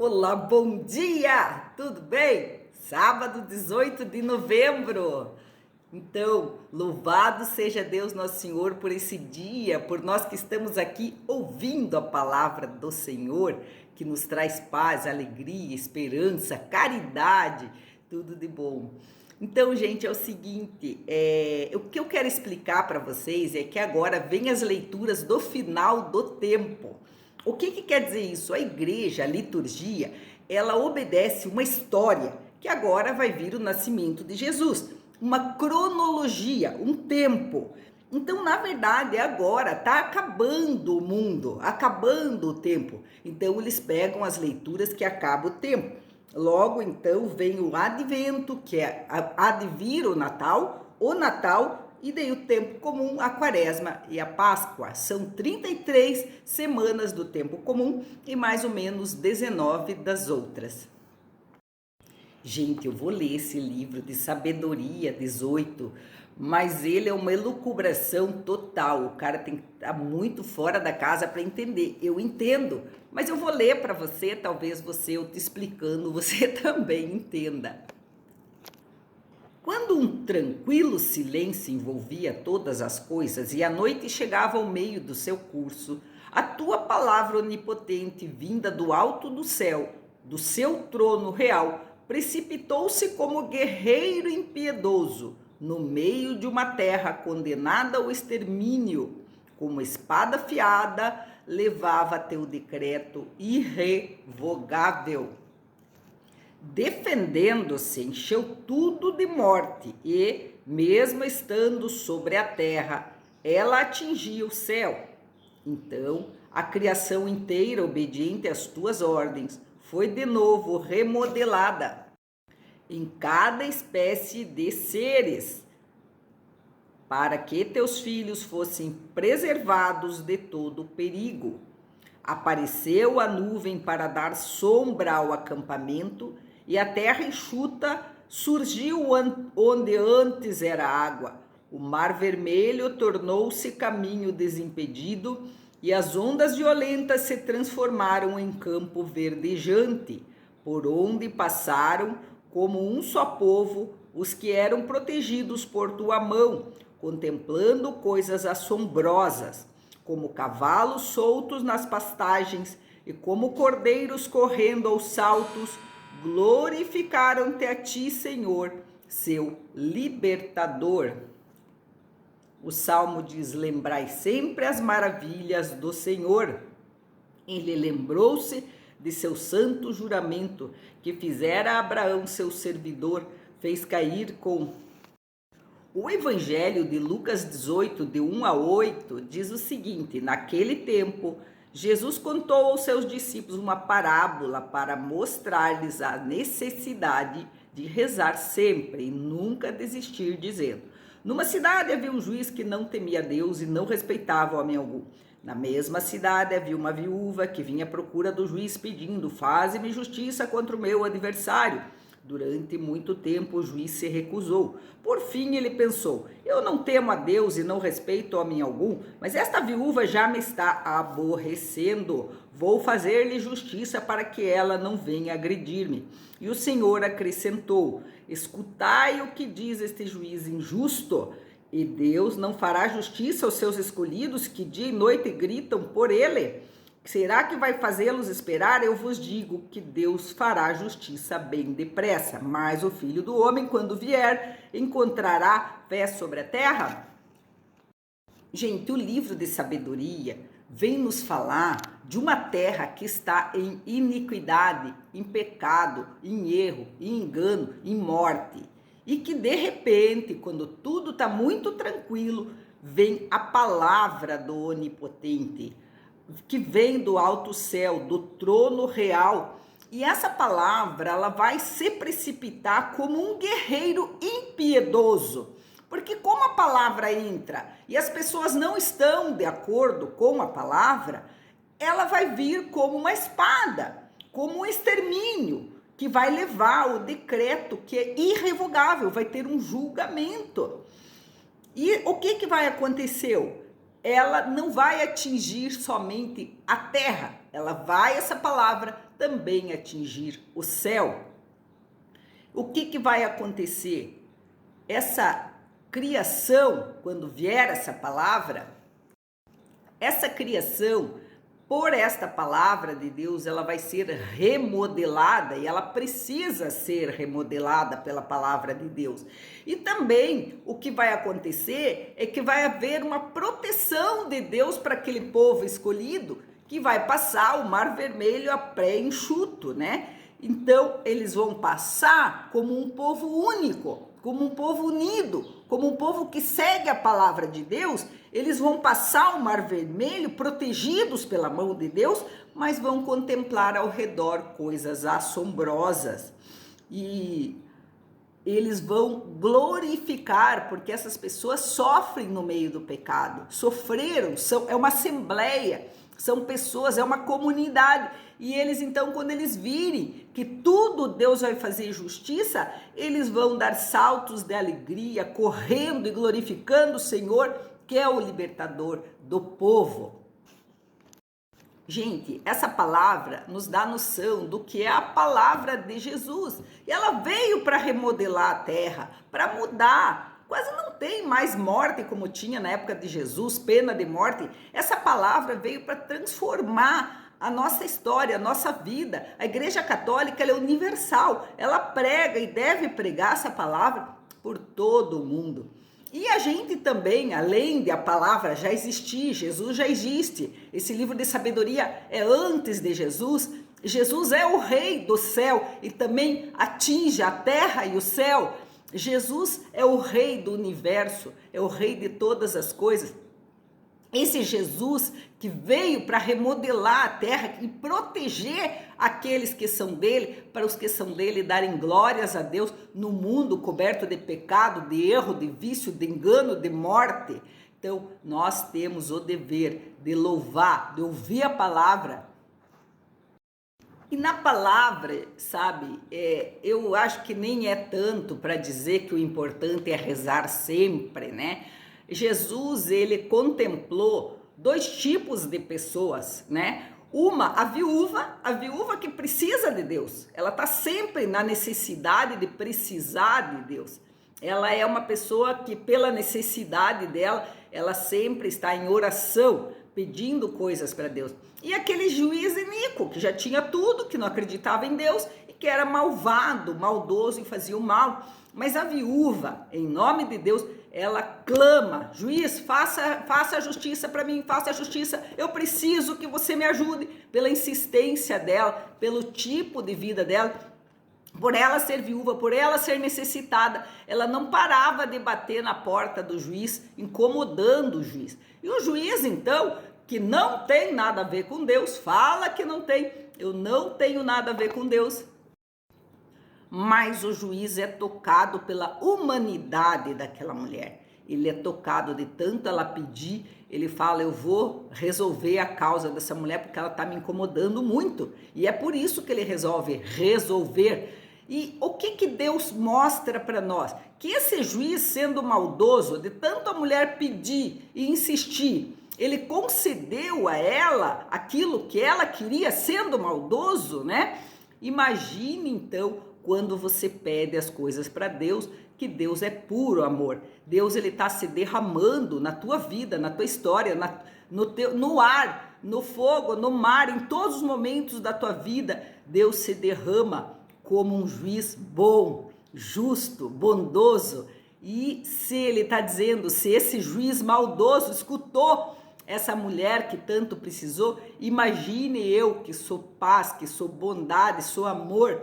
Olá, bom dia! Tudo bem? Sábado 18 de novembro. Então, louvado seja Deus nosso Senhor por esse dia, por nós que estamos aqui ouvindo a palavra do Senhor, que nos traz paz, alegria, esperança, caridade, tudo de bom. Então, gente, é o seguinte, o que eu quero explicar para vocês é que agora vem as leituras do final do tempo. O que quer dizer isso? A igreja, a liturgia, ela obedece uma história, que agora vai vir o nascimento de Jesus, uma cronologia, um tempo. Então, na verdade, agora está acabando o mundo, acabando o tempo. Então, eles pegam as leituras que acabam o tempo. Logo, então, vem o advento, que é advir o Natal e daí o tempo comum, a quaresma e a Páscoa. São 33 semanas do tempo comum e mais ou menos 19 das outras. Gente, eu vou ler esse livro de Sabedoria 18, mas ele é uma elucubração total. O cara tem que estar muito fora da casa para entender. Eu entendo, mas eu vou ler para você, talvez eu te explicando, você também entenda. Quando um tranquilo silêncio envolvia todas as coisas e a noite chegava ao meio do seu curso, a tua palavra onipotente, vinda do alto do céu, do seu trono real, precipitou-se como guerreiro impiedoso no meio de uma terra condenada ao extermínio. Como espada afiada, levava teu decreto irrevogável. Defendendo-se, encheu tudo de morte e, mesmo estando sobre a terra, ela atingia o céu. Então, a criação inteira, obediente às tuas ordens, foi de novo remodelada em cada espécie de seres, para que teus filhos fossem preservados de todo perigo. Apareceu a nuvem para dar sombra ao acampamento, e a terra enxuta surgiu onde antes era água. O mar vermelho tornou-se caminho desimpedido, e as ondas violentas se transformaram em campo verdejante, por onde passaram, como um só povo, os que eram protegidos por tua mão, contemplando coisas assombrosas, como cavalos soltos nas pastagens e como cordeiros correndo aos saltos, glorificaram-te a ti, Senhor, seu libertador. O Salmo diz: lembrai sempre as maravilhas do Senhor. Ele lembrou-se de seu santo juramento, que fizera a Abraão, seu servidor, fez cair com... O Evangelho de Lucas 18, de 1 a 8, diz o seguinte: naquele tempo, Jesus contou aos seus discípulos uma parábola para mostrar-lhes a necessidade de rezar sempre e nunca desistir, dizendo: numa cidade havia um juiz que não temia Deus e não respeitava homem algum. Na mesma cidade havia uma viúva que vinha à procura do juiz pedindo: faze-me justiça contra o meu adversário. Durante muito tempo o juiz se recusou. Por fim ele pensou: eu não temo a Deus e não respeito homem algum, mas esta viúva já me está aborrecendo. Vou fazer-lhe justiça para que ela não venha agredir-me. E o Senhor acrescentou: escutai o que diz este juiz injusto. E Deus não fará justiça aos seus escolhidos que dia e noite gritam por ele? Será que vai fazê-los esperar? Eu vos digo que Deus fará justiça bem depressa. Mas o Filho do Homem, quando vier, encontrará fé sobre a terra? Gente, o livro de Sabedoria vem nos falar de uma terra que está em iniquidade, em pecado, em erro, em engano, em morte. E que de repente, quando tudo está muito tranquilo, vem a palavra do Onipotente, que vem do alto céu, do trono real. E essa palavra, ela vai se precipitar como um guerreiro impiedoso. Porque como a palavra entra e as pessoas não estão de acordo com a palavra, ela vai vir como uma espada, como um extermínio, que vai levar o decreto que é irrevogável, vai ter um julgamento. E o que vai acontecer? Ela não vai atingir somente a terra, essa palavra também atingir o céu. O que vai acontecer? Essa criação, quando vier essa palavra, essa criação, por esta palavra de Deus, ela vai ser remodelada e ela precisa ser remodelada pela palavra de Deus. E também o que vai acontecer é que vai haver uma proteção de Deus para aquele povo escolhido que vai passar o Mar Vermelho a pé enxuto, né? Então, eles vão passar como um povo único, como um povo unido, como um povo que segue a palavra de Deus. Eles vão passar o Mar Vermelho protegidos pela mão de Deus, mas vão contemplar ao redor coisas assombrosas. E eles vão glorificar, porque essas pessoas sofrem no meio do pecado, sofreram, é uma assembleia, são pessoas, é uma comunidade. E eles então, quando eles virem que tudo Deus vai fazer justiça, eles vão dar saltos de alegria, correndo e glorificando o Senhor, que é o libertador do povo. Gente, essa palavra nos dá noção do que é a palavra de Jesus. E ela veio para remodelar a terra, para mudar. Quase não tem mais morte como tinha na época de Jesus, pena de morte. Essa palavra veio para transformar a nossa história, a nossa vida. A Igreja Católica ela é universal. Ela prega e deve pregar essa palavra por todo o mundo. E a gente também, além de a palavra já existir, Jesus já existe. Esse livro de sabedoria é antes de Jesus. Jesus é o rei do céu e também atinge a terra e o céu. Jesus é o rei do universo, é o rei de todas as coisas. Esse Jesus que veio para remodelar a terra e proteger aqueles que são dele, para os que são dele darem glórias a Deus no mundo coberto de pecado, de erro, de vício, de engano, de morte. Então, nós temos o dever de louvar, de ouvir a palavra. E na palavra, sabe, eu acho que nem é tanto para dizer que o importante é rezar sempre, né? Jesus, ele contemplou dois tipos de pessoas, né? Uma, a viúva que precisa de Deus. Ela está sempre na necessidade de precisar de Deus. Ela é uma pessoa que, pela necessidade dela, ela sempre está em oração, pedindo coisas para Deus. E aquele juiz iníquo, que já tinha tudo, que não acreditava em Deus e que era malvado, maldoso e fazia o mal. Mas a viúva, em nome de Deus, ela clama: juiz, faça a justiça para mim, faça a justiça, eu preciso que você me ajude. Pela insistência dela, pelo tipo de vida dela, por ela ser viúva, por ela ser necessitada, ela não parava de bater na porta do juiz, incomodando o juiz. E o juiz, então, que não tem nada a ver com Deus, fala que não tem, eu não tenho nada a ver com Deus. Mas o juiz é tocado pela humanidade daquela mulher. Ele é tocado de tanto ela pedir, ele fala: eu vou resolver a causa dessa mulher porque ela está me incomodando muito. E é por isso que ele resolve resolver. E o que Deus mostra para nós? Que esse juiz, sendo maldoso, de tanto a mulher pedir e insistir, ele concedeu a ela aquilo que ela queria, sendo maldoso, né? Imagine então quando você pede as coisas para Deus, que Deus é puro amor. Deus, ele está se derramando na tua vida, na tua história, no ar, no fogo, no mar, em todos os momentos da tua vida. Deus se derrama como um juiz bom, justo, bondoso. E se ele está dizendo, se esse juiz maldoso escutou essa mulher que tanto precisou, imagine eu que sou paz, que sou bondade, sou amor.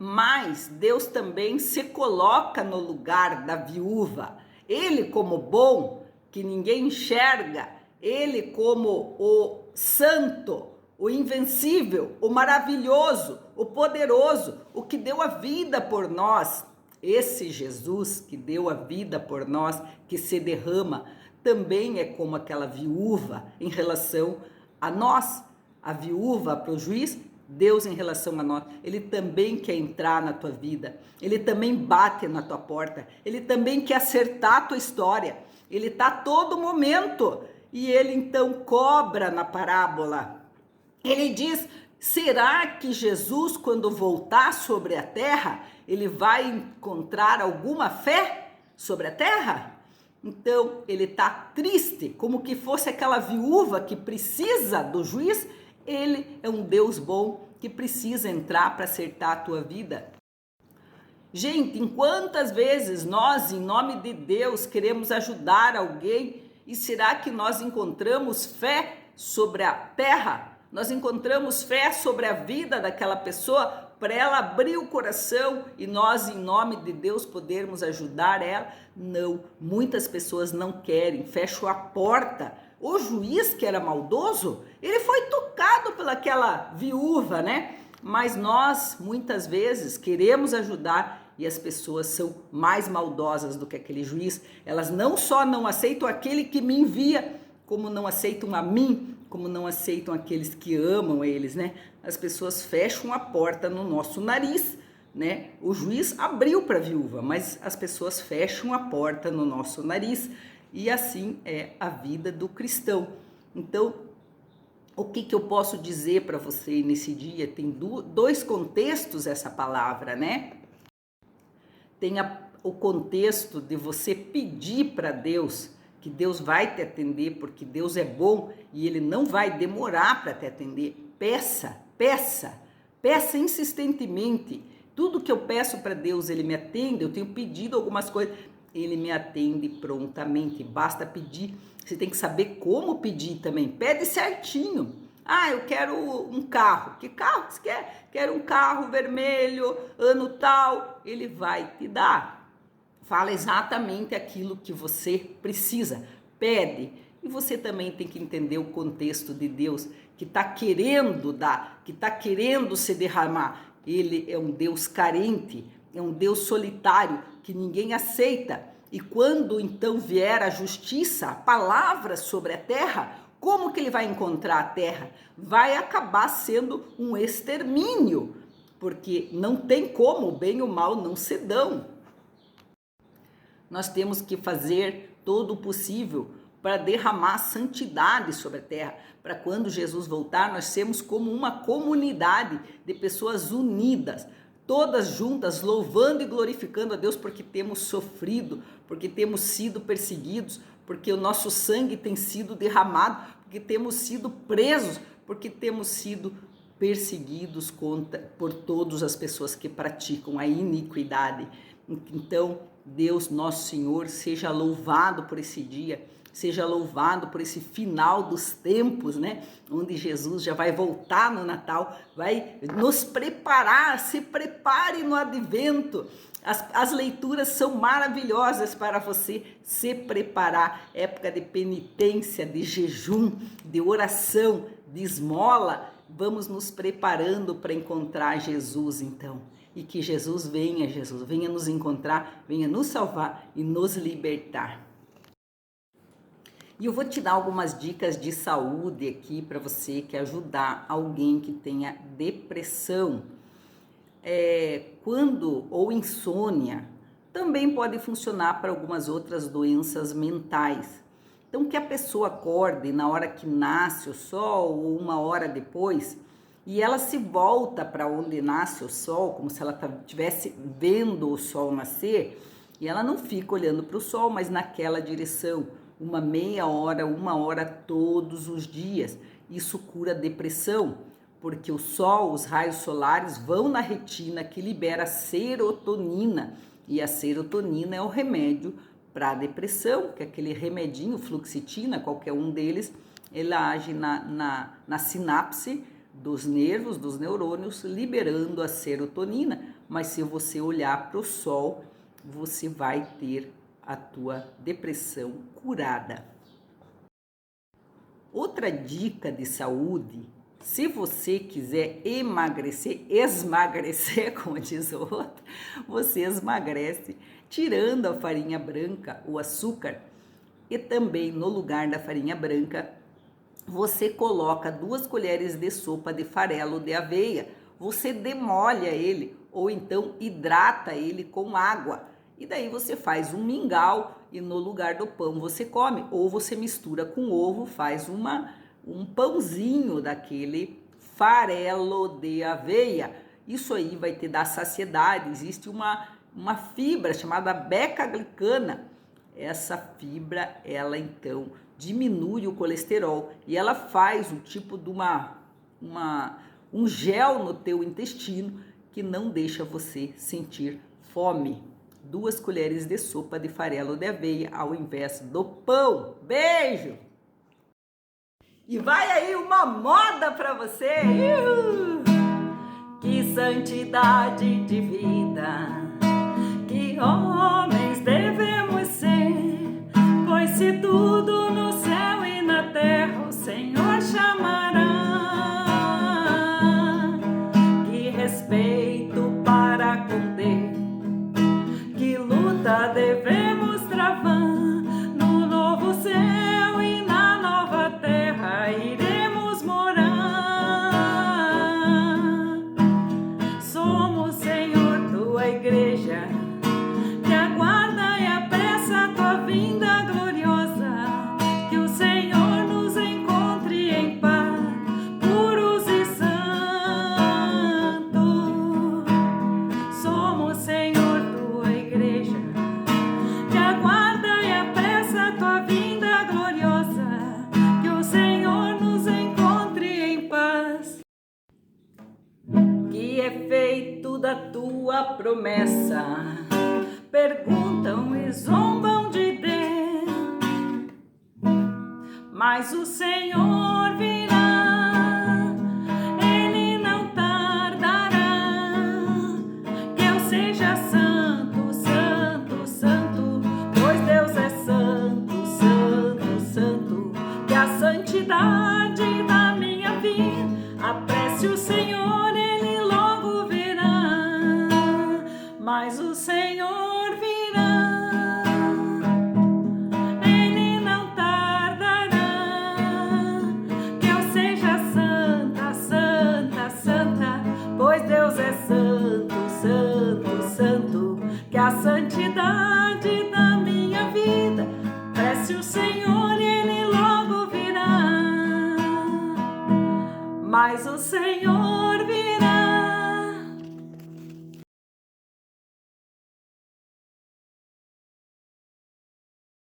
Mas Deus também se coloca no lugar da viúva. Ele como bom, que ninguém enxerga, ele como o santo, o invencível, o maravilhoso, o poderoso, o que deu a vida por nós. Esse Jesus que deu a vida por nós, que se derrama, também é como aquela viúva em relação a nós. A viúva para o juiz, Deus em relação a nós, ele também quer entrar na tua vida, ele também bate na tua porta, ele também quer acertar a tua história, ele está a todo momento, e ele então cobra na parábola Ele diz: será que Jesus, quando voltar sobre a terra, ele vai encontrar alguma fé sobre a terra? Então, ele está triste, como que fosse aquela viúva que precisa do juiz. Ele é um Deus bom que precisa entrar para acertar a tua vida. Gente, em quantas vezes nós, em nome de Deus, queremos ajudar alguém e será que nós encontramos fé sobre a terra? Nós encontramos fé sobre a vida daquela pessoa para ela abrir o coração e nós, em nome de Deus, podermos ajudar ela? Não, muitas pessoas não querem, fecham a porta. O juiz, que era maldoso, ele foi tocado pelaquela viúva, né? Mas nós, muitas vezes, queremos ajudar e as pessoas são mais maldosas do que aquele juiz. Elas não só não aceitam aquele que me envia, como não aceitam a mim, como não aceitam aqueles que amam eles, né? As pessoas fecham a porta no nosso nariz, né? O juiz abriu para a viúva, mas as pessoas fecham a porta no nosso nariz. E assim é a vida do cristão. Então, o que eu posso dizer para você nesse dia? Tem dois contextos essa palavra, né? Tem o contexto de você pedir para Deus, que Deus vai te atender, porque Deus é bom e Ele não vai demorar para te atender. Peça, peça, peça insistentemente. Tudo que eu peço para Deus, Ele me atende. Eu tenho pedido algumas coisas, Ele me atende prontamente. Basta pedir. Você tem que saber como pedir também. Pede certinho. Ah, eu quero um carro. Que carro você quer? Quero um carro vermelho, ano tal. Ele vai te dar. Fala exatamente aquilo que você precisa. Pede. E você também tem que entender o contexto de Deus, que está querendo dar, que está querendo se derramar. Ele é um Deus carente, é um Deus solitário, que ninguém aceita. E quando então vier a justiça, a palavra sobre a terra, como que ele vai encontrar a terra? Vai acabar sendo um extermínio, porque não tem como o bem e o mal não se dão. Nós temos que fazer todo o possível para derramar santidade sobre a terra, para quando Jesus voltar, nós sermos como uma comunidade de pessoas unidas, todas juntas, louvando e glorificando a Deus, porque temos sofrido, porque temos sido perseguidos, porque o nosso sangue tem sido derramado, porque temos sido presos, porque temos sido perseguidos por todas as pessoas que praticam a iniquidade. Então, Deus, nosso Senhor, seja louvado por esse dia, seja louvado por esse final dos tempos, né? Onde Jesus já vai voltar no Natal, vai nos preparar, se prepare no advento. As leituras são maravilhosas para você se preparar. Época de penitência, de jejum, de oração, de esmola. Vamos nos preparando para encontrar Jesus, então. E que Jesus venha nos encontrar, venha nos salvar e nos libertar. E eu vou te dar algumas dicas de saúde aqui para você que ajudar alguém que tenha depressão. Ou insônia, também pode funcionar para algumas outras doenças mentais. Então, que a pessoa acorde na hora que nasce o sol ou uma hora depois e ela se volta para onde nasce o sol, como se ela estivesse vendo o sol nascer, e ela não fica olhando para o sol, mas naquela direção, uma meia hora, uma hora todos os dias. Isso cura a depressão, porque o sol, os raios solares vão na retina que libera serotonina, e a serotonina é o remédio para a depressão, que é aquele remedinho, fluoxetina, qualquer um deles, ele age na sinapse dos nervos, dos neurônios, liberando a serotonina. Mas se você olhar para o sol, você vai ter a tua depressão curada. Outra dica de saúde, se você quiser esmagrecer, como diz o outro, você esmagrece tirando a farinha branca, o açúcar, e também no lugar da farinha branca, você coloca 2 colheres de sopa de farelo de aveia, você demolha ele ou então hidrata ele com água e daí você faz um mingau e no lugar do pão você come, ou você mistura com ovo, faz um pãozinho daquele farelo de aveia. Isso aí vai te dar saciedade. Existe uma fibra chamada beta-glicana. Essa fibra, ela então diminui o colesterol e ela faz um tipo de um gel no teu intestino que não deixa você sentir fome. 2 colheres de sopa de farelo de aveia ao invés do pão. Beijo! E vai aí uma moda para você! Que santidade de vida, que homens devemos ser, pois se tudo no céu e na terra o Senhor chamará. Que respeito para com Deus, que luta devemos travar, no novo céu e na nova terra iremos morar. Somos, Senhor, tua igreja, que aguarda e apressa a tua vinda gloriosa, que o Senhor nos encontre em paz, puros e santos. Somos, Senhor, tua igreja, que aguarda e apressa a tua vinda gloriosa, que o Senhor nos encontre em paz. Que efeito da tua promessa, perguntam e zombam de Deus, mas o Senhor virá, Ele não tardará. Que eu seja santo, santo, santo, pois Deus é santo, santo, santo. Que a santidade da minha vida apresse o Senhor, Ele logo virá, mas o Senhor virá, Ele não tardará. Que eu seja santa, santa, santa, pois Deus é santo, santo, santo. Que a santidade da minha vida apresse o Senhor, Ele logo virá, mas o Senhor virá.